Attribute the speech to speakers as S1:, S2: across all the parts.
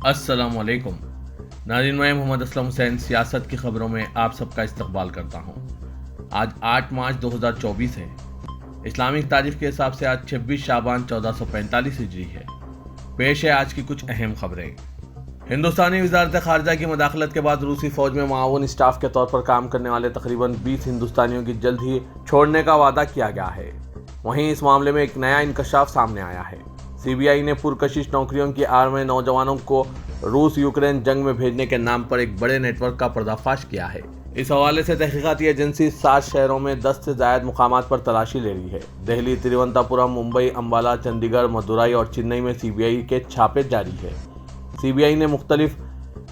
S1: अस्सलाम वालेकुम नाज़रीन, मैं मोहम्मद असलम हुसैन सियासत की खबरों में आप सबका इस्तकबाल करता हूँ। आज 8 मार्च 2024 है। इस्लामिक तारीख के हिसाब से आज 26 शाबान 1445 हिजरी है। पेश है आज की कुछ अहम खबरें। हिंदुस्तानी वज़ारत ख़ारिजा की मदाखलत के बाद रूसी फ़ौज में माऊन स्टाफ के तौर पर काम करने वाले तकरीबन 20 हिंदुस्तानियों की जल्द ही छोड़ने का वादा किया गया है। वहीं इस मामले में एक नया इंकशाफ सामने आया है। सीबीआई ने पुरकशिश नौकरियों की आड़ में नौजवानों को रूस यूक्रेन जंग में भेजने के नाम पर एक बड़े नेटवर्क का पर्दाफाश किया है। इस हवाले से तहकीकाती एजेंसी 7 शहरों में 10 से ज़ायद मुकामात पर तलाशी ले रही है। दिल्ली, तिरुवनंतपुरम, मुंबई, अंबाला, चंडीगढ़, मदुरई और चेन्नई में सीबीआई के छापे जारी है। सीबीआई ने मुख्तलिफ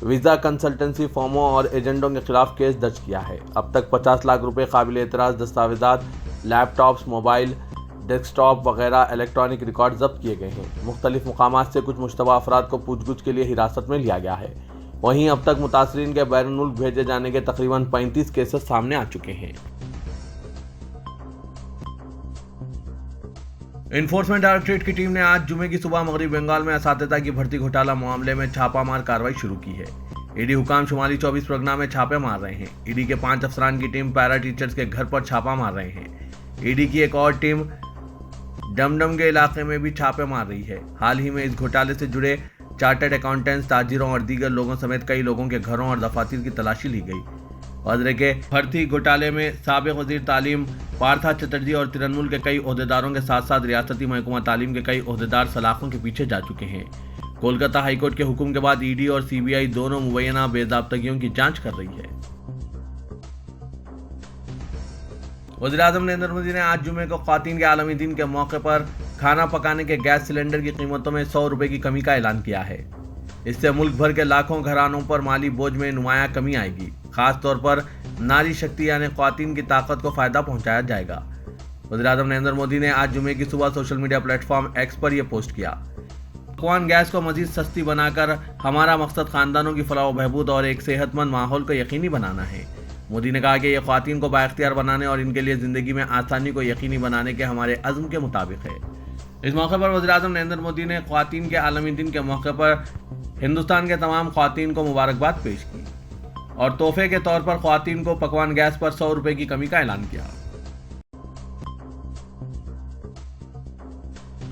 S1: वीज़ा कंसल्टेंसी फर्मों और एजेंटों के खिलाफ केस दर्ज किया है। अब तक 50 लाख रुपए काबिल एतराज़ दस्तावेज़ात, लैपटॉप्स, मोबाइल, डेस्कटॉप वगैरह इलेक्ट्रॉनिक रिकॉर्ड जब्त किए गए हैं। मुख्तलिफ मुकामात से कुछ मुश्तबा अफराद को पूछगछ के लिए हिरासत में लिया गया है। वहीं अब तक मुतासरीन के बैरून मुल्क भेजे जाने के तकरीबन 35 केसेस सामने आ चुके हैं। इन्फोर्समेंट डायरेक्टरेट की टीम ने आज जुमे की सुबह मगरबी बंगाल में असातिज़ा की भर्ती घोटाला मामले में छापामार कार्रवाई शुरू की है। ईडी हुकाम शुमाली 24 परगना में छापे मार रहे हैं। ईडी के 5 अफसरान की टीम पैरा टीचर्स के घर पर छापा मार रहे हैं। ईडी की एक और टीम डमडम के इलाके में भी छापे मार रही है। हाल ही में इस घोटाले से जुड़े चार्टर्ड अकाउंटेंट्स, ताजिरों और दीगर लोगों समेत कई लोगों के घरों और दफातर की तलाशी ली गई। वज़ीर के भर्ती घोटाले में साबिक़ वज़ीर तालीम पार्था चटर्जी और तृणमूल के कई ओहदेदारों के साथ साथ रियासती महकमा तालीम के कई ओहदेदार सलाखों के पीछे जा चुके हैं। कोलकाता हाईकोर्ट के हुक्म के बाद ईडी और सीबीआई दोनों मुबैना बेज़ाब्तगियों की जांच कर रही है। वज़ीर-ए-आज़म नरेंद्र मोदी ने आज जुमे को ख़वातीन के आलमी दिन के मौके पर खाना पकाने के गैस सिलेंडर की कीमतों में 100 रुपये की कमी का ऐलान किया है। इससे मुल्क भर के लाखों घरानों पर माली बोझ में नुमायां कमी आएगी। खास तौर पर नारी शक्ति यानी ख़वातीन की ताकत को फ़ायदा पहुंचाया जाएगा। वज़ीर-ए-आज़म नरेंद्र मोदी ने आज जुमे की सुबह सोशल मीडिया प्लेटफॉर्म एक्स पर यह पोस्ट किया। पकवान गैस को मज़ीद सस्ती बनाकर हमारा मकसद ख़ानदानों की फलाह व बहबूद और एक सेहतमंद माहौल को यकीनी बनाना है। मोदी ने कहा कि यह ख़वातीन को बाइख्तियार बनाने और इनके लिए ज़िंदगी में आसानी को यकीनी बनाने के हमारे अज़्म के मुताबिक है। इस मौके पर वज़ीर-ए-आज़म नरेंद्र मोदी ने ख़वातीन के आलमी दिन के मौके पर हिंदुस्तान के तमाम ख़वातीन को मुबारकबाद पेश की और तोहफे के तौर पर ख़वातीन को पकवान गैस पर 100 रुपये की कमी का ऐलान किया।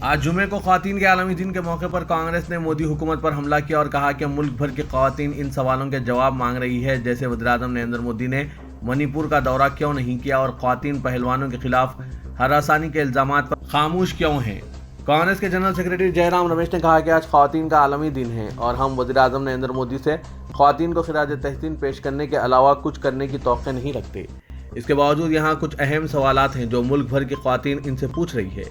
S1: आज जुमे को ख़वातीन के आलमी दिन के मौके पर कांग्रेस ने मोदी हुकूमत पर हमला किया और कहा कि मुल्क भर की ख़वातीन इन सवालों के जवाब मांग रही है, जैसे वज़ीर-ए-आज़म नरेंद्र मोदी ने मणिपुर का दौरा क्यों नहीं किया और ख़वातीन पहलवानों के खिलाफ हरासानी के इल्ज़ामात पर खामोश क्यों हैं। कांग्रेस के जनरल सेक्रेटरी जयराम रमेश ने कहा कि आज ख़वातीन का आलमी दिन है और हम वज़ीर-ए-आज़म नरेंद्र मोदी से ख़वातीन को खिराज तहसीन पेश करने के अलावा कुछ करने की तौक़े नहीं रखते। इसके बावजूद यहाँ कुछ अहम सवालात हैं जो मुल्क भर की ख़वातीन इनसे पूछ रही है।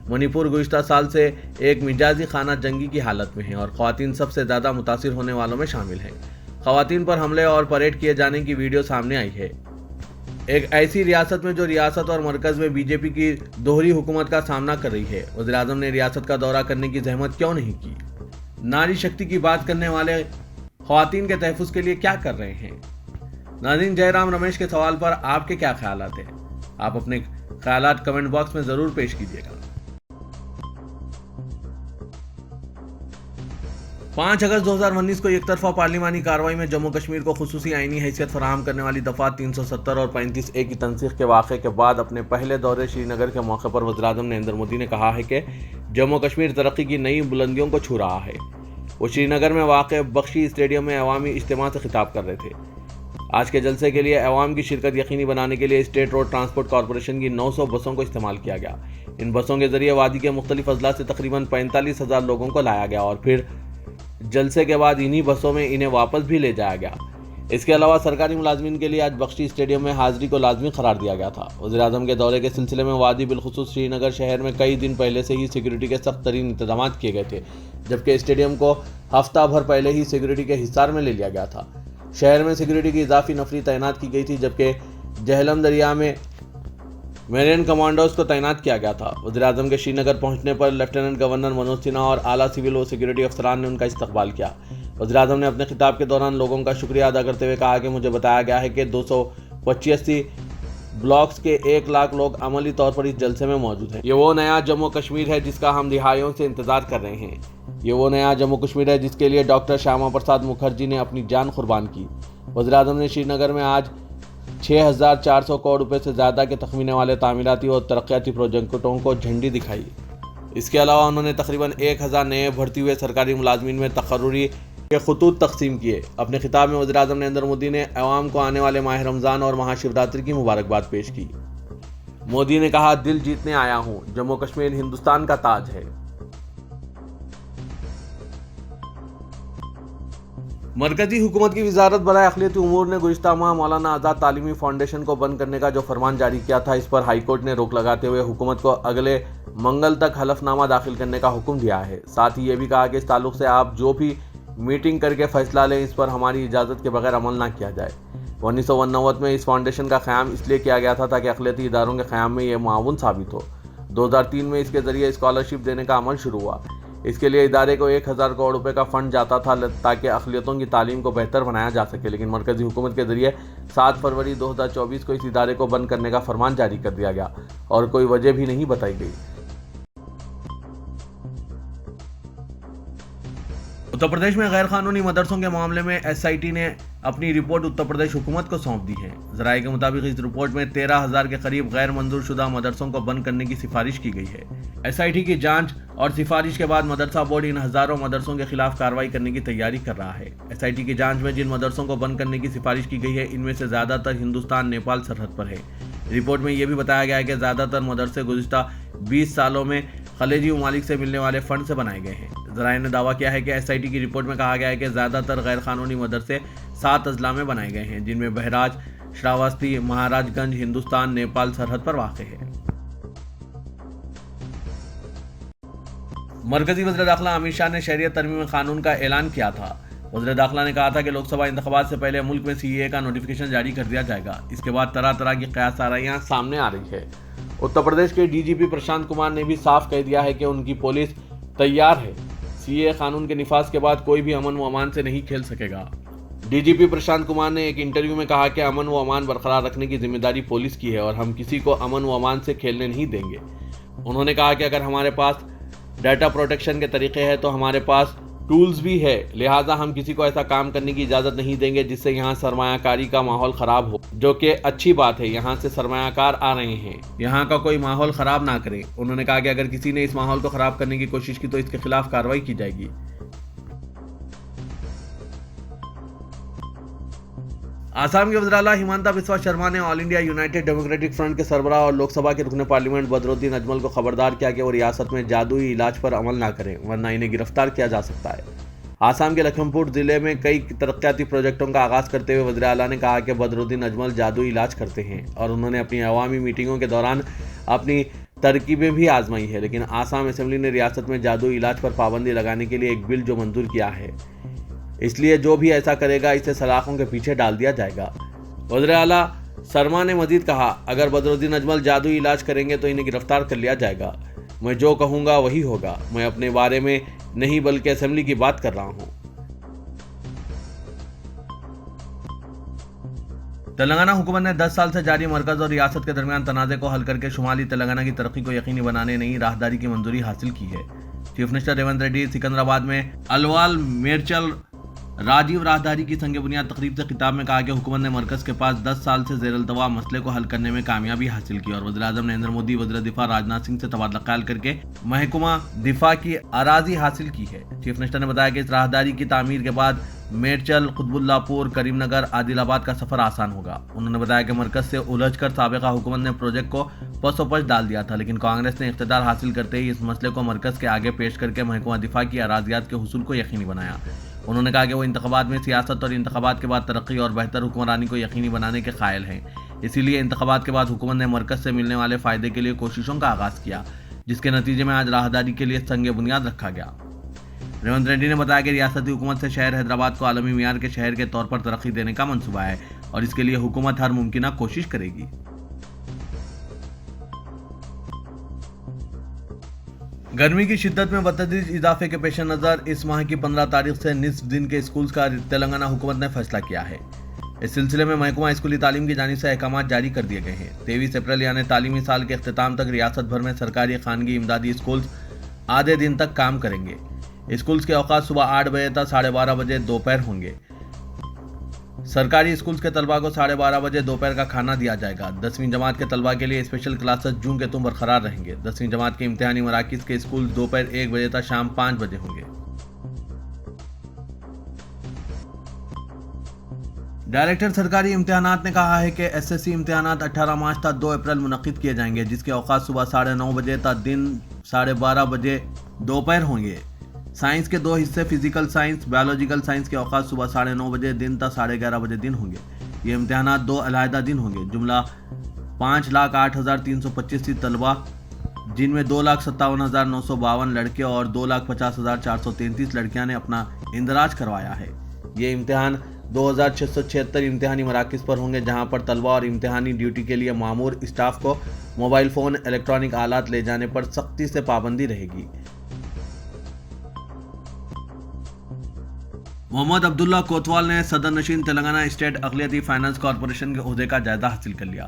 S1: मणिपुर गुज़िश्ता साल से एक मिजाजी खाना जंगी की हालत में है और ख़वातीन सबसे ज़्यादा मुतासिर होने वालों में शामिल हैं। ख़वातीन पर हमले और परेड किए जाने की वीडियो सामने आई है। एक ऐसी रियासत में जो रियासत और मरकज़ में बीजेपी की दोहरी हुकूमत का सामना कर रही है। वज़ीर-ए-आज़म ने रियासत का दौरा करने की जहमत क्यों नहीं की। नारी शक्ति की बात करने वाले ख़वातीन के तहफ़्फ़ुज़ के लिए क्या कर रहे हैं। नाज़रीन, जयराम रमेश के सवाल पर आपके क्या ख्यालात हैं? आप अपने ख्यालात कमेंट बॉक्स में ज़रूर पेश कीजिएगा। 5 अगस्त 2019 को एक तरफा पार्लिमानी कार्रवाई में जम्मू कश्मीर को खुसूसी आईनी हैसियत फराहम करने वाली दफ़ा 370 और 35A की तनसीख के वाक़े के बाद अपने पहले दौरे श्रीनगर के मौके पर वज़ीर-ए-आज़म नरेंद्र मोदी ने कहा है कि जम्मू कश्मीर तरक्की की नई बुलंदियों को छू रहा है। वो श्रीनगर में वाक़ बख्शी स्टेडियम में अवामी इज्तिमा से खिताब कर रहे थे। आज के जलसे के लिए अवाम की शिरकत यकीनी बनाने के लिए स्टेट रोड ट्रांसपोर्ट कॉरपोरेशन की 900 बसों को इस्तेमाल किया गया। इन बसों के जरिए वादी के मुख्तलिफ अजला से तकरीबन 45,000 लोगों को लाया गया और फिर जलसे के बाद इन्हीं बसों में इन्हें वापस भी ले जाया गया। इसके अलावा सरकारी मुलाजमीन के लिए आज बख्शी स्टेडियम में हाजिरी को लाजमी करार दिया गया था। वज़ीर-ए-आज़म के दौरे के सिलसिले में वादी बिलखुसूस श्रीनगर शहर में कई दिन पहले से ही सिक्योरिटी के सख्त तरीन इंतजाम किए गए थे, जबकि स्टेडियम को हफ्ता भर पहले ही सिक्योरिटी के हिसार में ले लिया गया था। शहर में सिक्योरिटी की इजाफी नफरी तैनात की गई थी, जबकि जहलम दरिया में मेरीन कमांडोज को तैनात किया गया था। वज़ीर-ए-आज़म के श्रीनगर पहुंचने पर लेफ्टिनेंट गवर्नर मनोज सिन्हा और आला सिविल व सिक्योरिटी अफसरान ने उनका इस्तकबाल किया। वज़ीर-ए-आज़म ने अपने खिताब के दौरान लोगों का शुक्रिया अदा करते हुए कहा कि मुझे बताया गया है कि 285 ब्लॉक्स के 1 लाख लोग अमली तौर पर इस जलसे में मौजूद हैं। ये वो नया जम्मू कश्मीर है जिसका हम दिहाइयों से इंतजार कर रहे हैं। ये वो नया जम्मू कश्मीर है जिसके लिए डॉक्टर श्यामा प्रसाद मुखर्जी ने अपनी जान कुर्बान की। वज़ीर-ए-आज़म ने श्रीनगर में आज 6,400 करोड़ रुपए से ज़्यादा के तखमीने वाले तामीराती और तरक्याती प्रोजेक्टों को झंडी दिखाई। इसके अलावा उन्होंने तकरीबन 1,000 नए भर्ती हुए सरकारी मुलाजमीन में तकर्रुरी के खतूत तकसीम किए। अपने खिताब में वज़ीर-ए-आज़म नरेंद्र मोदी ने अवाम को आने वाले माह रमज़ान और महाशिवरात्रि की मुबारकबाद पेश की। मोदी ने कहा, दिल जीतने आया हूँ, जम्मू कश्मीर हिंदुस्तान का ताज है। मरकजी हुकूमत की वजारत बराए अक़लियती उमूर ने गुज़िश्ता माह मौलाना आज़ाद तालीमी फाउंडेशन को बंद करने का जो फरमान जारी किया था, इस पर हाईकोर्ट ने रोक लगाते हुए हुकूमत को अगले मंगल तक हलफनामा दाखिल करने का हुक्म दिया है। साथ ही ये भी कहा कि इस ताल्लुक से आप जो भी मीटिंग करके फैसला लें, इस पर हमारी इजाज़त के बगैर अमल ना किया जाए। 1999 में इस फाउंडेशन का क़याम इसलिए किया गया था ताकि अक़लियती इदारों के क़याम में ये माउन साबित हो। 2003 में इसके ज़रिए स्कॉलरशिप देने का अमल शुरू हुआ। इसके लिए इदारे को 1,000 करोड़ रुपए का फ़ंड जाता था ताकि अक़लियतों की तालीम को बेहतर बनाया जा सके, लेकिन मरकज़ी हुकूमत के ज़रिए 7 फरवरी 2024 को इस इदारे को बंद करने का फरमान जारी कर दिया गया और कोई वजह भी नहीं बताई गई। उत्तर प्रदेश में गैर कानूनी मदरसों के मामले में SIT ने अपनी रिपोर्ट उत्तर प्रदेश हुकूमत को सौंप दी है। ज़राए के मुताबिक इस रिपोर्ट में 13,000 के करीब गैर मंजूर शुदा मदरसों को बंद करने की सिफारिश की गई है। SIT की जांच और सिफारिश के बाद मदरसा बोर्ड इन हज़ारों मदरसों के खिलाफ कार्रवाई करने की तैयारी कर रहा है। SIT की जांच में जिन मदरसों को बंद करने की सिफारिश की गई है, इनमें से ज़्यादातर हिंदुस्तान नेपाल सरहद पर है। रिपोर्ट में यह भी बताया गया है कि ज़्यादातर मदरसे गुज़िश्ता 20 सालों में खलेजी ममालिक से मिलने वाले फंड से बनाए गए हैं। ज़राए ने दावा किया है कि SIT की रिपोर्ट में कहा गया है कि ज़्यादातर गैर कानूनी मदरसे 7 अजला में बनाए गए हैं, जिनमें बहराज, श्रावस्ती, महाराजगंज हिंदुस्तान नेपाल सरहद पर वाक़ है। मरकजी वज़ीर दाखिला अमित शाह ने शरीयत तरमीम कानून का ऐलान किया था। वज़ीर दाखिला ने कहा था कि लोकसभा इंतखाबात से पहले मुल्क में CAA का नोटिफिकेशन जारी कर दिया जाएगा। इसके बाद तरह तरह की क़यास आराइयाँ सामने आ रही है। उत्तर प्रदेश के DGP प्रशांत कुमार ने भी साफ कह दिया है कि उनकी पुलिस तैयार है। CAA कानून के निफाज के बाद कोई भी अमन व अमान से नहीं खेल सकेगा। DGP प्रशांत कुमार ने एक इंटरव्यू में कहा कि अमन व अमान बरकरार रखने की जिम्मेदारी पुलिस की है और हम किसी को अमन व अमान से खेलने नहीं देंगे। उन्होंने कहा कि अगर हमारे पास डाटा प्रोटेक्शन के तरीके हैं तो हमारे पास टूल्स भी है, लिहाजा हम किसी को ऐसा काम करने की इजाज़त नहीं देंगे जिससे यहाँ सरमायाकारी का माहौल ख़राब हो, जो कि अच्छी बात है। यहाँ से सरमायाकार आ रहे हैं, यहाँ का कोई माहौल ख़राब ना करें। उन्होंने कहा कि अगर किसी ने इस माहौल को ख़राब करने की कोशिश की तो इसके खिलाफ कार्रवाई की जाएगी। आसाम के वज़ीर आला हिमंता बिस्वा शर्मा ने all India United democratic front के सरबराह और लोकसभा के रुकन पार्लियामेंट बदरुद्दीन अजमल को खबरदार किया कि वो रियासत में जादुई इलाज पर अमल ना करें, वरना इन्हें गिरफ्तार किया जा सकता है। आसाम के लखीमपुर जिले में कई तरक्याती प्रोजेक्टों का आगाज करते हुए वज़ीर आला ने कहा कि बदरुद्दीन अजमल जादुई इलाज करते हैं और उन्होंने अपनी अवामी मीटिंगों के दौरान अपनी तरकीबें भी आजमाई है, लेकिन आसाम असेंबली ने रियासत में जादुई इलाज पर पाबंदी लगाने के लिए एक बिल जो मंजूर किया है, इसलिए जो भी ऐसा करेगा इसे सलाखों के पीछे डाल दिया जाएगा। वज़ीर आला शर्मा ने मजीद कहा, अगर बदरुद्दीन अजमल जादुई इलाज करेंगे तो इन्हें गिरफ्तार कर लिया जाएगा। मैं जो कहूँगा वही होगा। मैं अपने बारे में नहीं बल्कि असेंबली की बात कर रहा हूँ। तेलंगाना हुकूमत ने 10 साल से जारी मरकज और रियासत के दरमियान तनाज़े को हल करके शुमाली तेलंगाना की तरक्की को यकीनी बनाने नई राहदारी की मंजूरी हासिल की है। चीफ मिनिस्टर रेवंत रेड्डी सिकंदराबाद में अलवाल मेरचल राजीव राहदारी की संग बुनियाद तकरीब से खिताब में कहा कि हुकूमत ने मरकज के पास 10 साल से ज़ेर-अल्तवा मसले को हल करने में कामयाबी हासिल की और वज़ीर-ए-आज़म नरेंद्र मोदी वज़ीर दिफा राजनाथ सिंह से तबादला ख्याल करके महकमा दिफा की अराजी हासिल की है। चीफ मिनिस्टर ने बताया कि इस राहदारी की तामीर के बाद मेरचल, कुतुबुल्लापुर, करीमनगर, आदिलाबाद का सफर आसान होगा। उन्होंने बताया कि मरकज से उलझकर साबिका हुकूमत ने प्रोजेक्ट को पसोपस डाल दिया था, लेकिन कांग्रेस ने इख्तियार हासिल करते ही इस मसले को मरकज के आगे पेश करके महकमा दिफा की अराजियात के हुसूल को यकीनी बनाया। उन्होंने कहा कि वो इंतखाबात में सियासत और इंतखाबात के बाद तरक्की और बेहतर हुक्मरानी को यकीनी बनाने के कायल हैं। इसीलिए इंतखाबात के बाद हुकूमत ने मरकज से मिलने वाले फ़ायदे के लिए कोशिशों का आगाज़ किया, जिसके नतीजे में आज राहदारी के लिए संग बुनियाद रखा गया। रेवंत रेड्डी ने बताया कि रियासती हुकूमत से शहर हैदराबाद को आलमी मियार के शहर के तौर पर तरक्की देने का मंसूबा है और इसके लिए हुकूमत हर मुमकिन कोशिश करेगी। गर्मी की शिद्दत में बतदरीज इजाफे के पेश नज़र इस माह की 15 तारीख से निस्फ दिन के स्कूल्स का तेलंगाना हुकूमत ने फैसला किया है। इस सिलसिले में महकमा स्कूली तालीम की जानिब से अहकाम जारी कर दिए गए हैं। 23 अप्रैल यानी तालीमी साल के अख्तिताम तक रियासत भर में सरकारी खानगी इमदादी स्कूल्स आधे दिन तक काम करेंगे। اسکولز کے اوقات صبح 8 بجے تا 12:30 بجے دوپہر ہوں گے۔ سرکاری اسکولز کے طلباء کو 12:30 بجے دوپہر کا کھانا دیا جائے گا۔ 10ویں جماعت کے طلباء کے لیے اسپیشل کلاسز جون کے تم برقرار رہیں گے۔ 10ویں جماعت کے امتحانی مراکز کے اسکول دوپہر 1 بجے تا شام 5 بجے ہوں گے۔ ڈائریکٹر سرکاری امتحانات نے کہا ہے کہ ایس ایس سی امتحانات 18 مارچ تا 2 اپریل منعقد کیے جائیں گے، جس کے اوقات صبح 9:30 بجے تا دن 12:30 بجے دوپہر ہوں گے۔ سائنس کے 2 حصے فزیکل سائنس، بایولوجیکل سائنس کے اوقات صبح 9:30 بجے دن تا 11:30 بجے دن ہوں گے۔ یہ امتحانات 2 علیحدہ دن ہوں گے۔ جملہ 5,08,325 طلبہ، جن میں 2,57,952 لڑکے اور 2,50,433 لڑکیاں نے اپنا اندراج کروایا ہے۔ یہ امتحان 2,676 امتحانی مراکز پر ہوں گے، جہاں پر طلبہ اور امتحانی ڈیوٹی کے لیے مامور اسٹاف کو موبائل فون، الیکٹرانک آلات لے جانے پر سختی سے پابندی رہے گی۔ محمد عبداللہ کوتوال نے صدر نشین تلنگانہ اسٹیٹ اقلیتی فائنانس کارپوریشن کے عہدے کا جائزہ حاصل کر لیا۔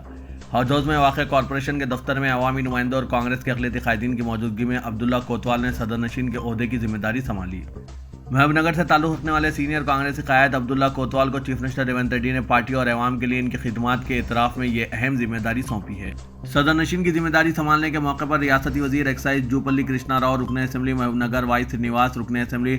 S1: حوض ہاؤس میں واقع کارپوریشن کے دفتر میں عوامی نمائندوں اور کانگریس کے اقلیتی قائدین کی موجودگی میں عبداللہ کوتوال نے صدر نشین کے عہدے کی ذمہ داری سنبھالی۔ محبوب نگر سے تعلق رکھنے والے سینئر کانگریسی قائد عبداللہ کوتوال کو چیف منسٹر ریونت ریڈی نے پارٹی اور عوام کے لیے ان کی خدمات کے اعتراف میں یہ اہم ذمہ داری سونپی ہے۔ صدر نشین کی ذمہ داری سنبھالنے کے موقع پر ریاستی وزیر ایکسائز جوپلی کرشنا راؤ، رکن اسمبلی محبوب نگر وائی سرینیواس، رکن اسمبلی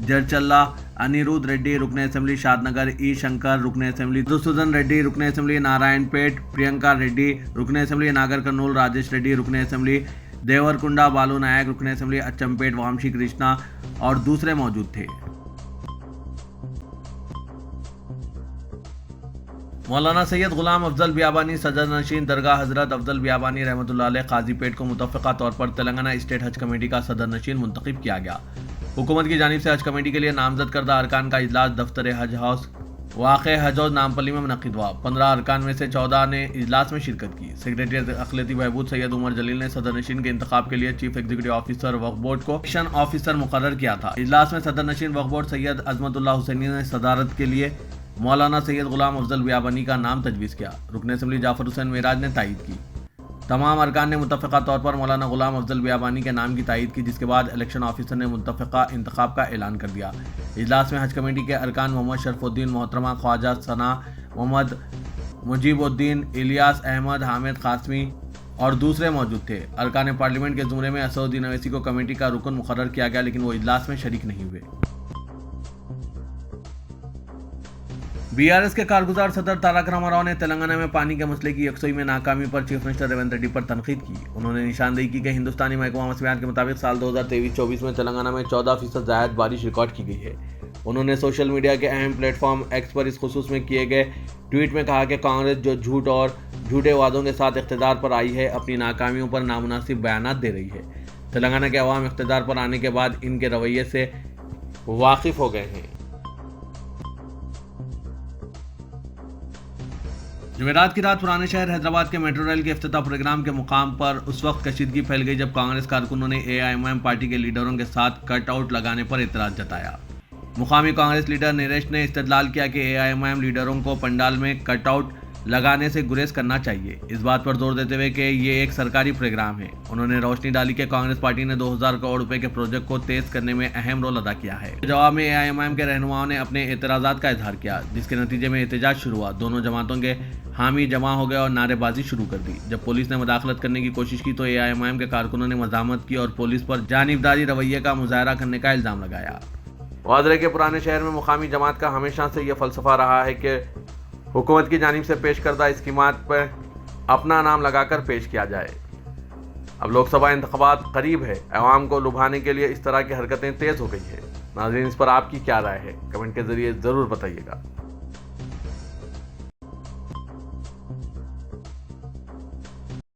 S1: جرچلہ انیرودھ ریڈی، رکن اسمبلی شاد نگر ای شنکر، رکن اسمبلی مدھوسودھن ریڈی، رکن اسمبلی نارائن پیٹ پرینکا ریڈی، رکن اسمبلی ناگر کرنول راجیش ریڈی، رکن اسمبلی دیورکنڈا بالو نائک، رکن اسمبلی اچمپیٹ وامشی کرشنا اور دوسرے موجود تھے۔ مولانا سید غلام افضل بیابانی صدر نشین درگاہ حضرت افضل بیابانی رحمۃ اللہ علیہ قاضی پیٹ کو متفقہ طور پر تلنگانہ اسٹیٹ حج کمیٹی کا صدر نشین منتخب کیا گیا۔ حکومت کی جانب سے حج کمیٹی کے لیے نامزد کردہ ارکان کا اجلاس دفتر حج ہاؤس واقع حج ہاؤس نامپلی میں منعقد ہوا۔ 15 ارکان میں سے 14 نے اجلاس میں شرکت کی۔ سیکریٹری اقلیتی بہبود سید عمر جلیل نے صدر نشین کے انتخاب کے لیے چیف ایگزیکٹو آفیسر وقف بورڈ کو ایکشن آفیسر مقرر کیا تھا۔ اجلاس میں صدر نشین وقف بورڈ سید عظمت اللہ حسینی نے صدارت کے لیے مولانا سید غلام افضل بیابانی کا نام تجویز کیا۔ رکن اسمبلی جعفر حسین معراج نے تائید کی۔ تمام ارکان نے متفقہ طور پر مولانا غلام افضل بیابانی کے نام کی تائید کی، جس کے بعد الیکشن آفیسر نے متفقہ انتخاب کا اعلان کر دیا۔ اجلاس میں حج کمیٹی کے ارکان محمد شرف الدین محترمہ، خواجہ ثنا، محمد مجیب الدین، الیاس احمد، حامد قاسمی اور دوسرے موجود تھے۔ ارکان پارلیمنٹ کے زمرے میں اسدالدین اویسی کو کمیٹی کا رکن مقرر کیا گیا، لیکن وہ اجلاس میں شریک نہیں ہوئے۔ بی آر ایس کے کارگزار صدر تارک راما راؤ نے تلنگانہ میں پانی کے مسئلے کی یکسوئی میں ناکامی پر چیف منسٹر ریونت ریڈی پر تنقید کی۔ انہوں نے نشاندہی کی کہ ہندوستانی محکمہ موسمیات کے مطابق سال 2023-24 میں تلنگانہ میں 14% زائد بارش ریکارڈ کی گئی ہے۔ انہوں نے سوشل میڈیا کے اہم پلیٹ فارم ایکس پر اس خصوص میں کیے گئے ٹویٹ میں کہا کہ کانگریس جو جھوٹ اور جھوٹے وعدوں کے ساتھ اقتدار پر آئی ہے، اپنی ناکامیوں پر نامناسب بیانات دے رہی ہے۔ تلنگانہ کے عوام اقتدار پر آنے کے بعد ان کے رویے سے واقف ہو گئے ہیں۔ جمعرات کی رات پرانے شہر حیدرآباد کے میٹرو ریل کے افتتاح پروگرام کے مقام پر اس وقت کشیدگی پھیل گئی جب کانگریس کارکنوں نے اے آئی ایم آئی پارٹی کے لیڈروں کے ساتھ کٹ آؤٹ لگانے پر اعتراض جتایا۔ مقامی کانگریس لیڈر نریش نے استدلال کیا کہ اے آئی ایم آئی لیڈروں کو پنڈال میں کٹ آؤٹ لگانے سے گریز کرنا چاہیے، اس بات پر زور دیتے ہوئے کہ یہ ایک سرکاری پروگرام ہے۔ انہوں نے روشنی ڈالی کہ کانگریس پارٹی نے 2000 کروڑ روپے کے پروجیکٹ کو تیز کرنے میں اہم رول ادا کیا ہے۔ جواب میں اے آئی ایم آئی کے رہنماؤں نے اپنے اعتراضات کا اظہار کیا، جس کے نتیجے میں احتجاج شروع ہوا۔ دونوں جماعتوں کے حامی جمع ہو گئے اور نعرے بازی شروع کر دی۔ جب پولیس نے مداخلت کرنے کی کوشش کی تو اے آئی ایم آئی کے کارکنوں نے مزاحمت کی اور پولیس پر جانبداری رویے کا مظاہرہ کرنے کا الزام لگایا۔ واضح کے پرانے شہر میں مقامی جماعت کا ہمیشہ سے یہ فلسفہ رہا ہے کہ حکومت کی جانب سے پیش کردہ اسکیمات پر اپنا نام لگا کر پیش کیا جائے۔ اب لوک سبھا انتخابات قریب ہے، عوام کو لبھانے کے لیے اس طرح کی حرکتیں تیز ہو گئی ہے۔ ناظرین، اس پر آپ کی کیا رائے ہے؟ کمنٹ کے ذریعے ضرور بتائیے گا۔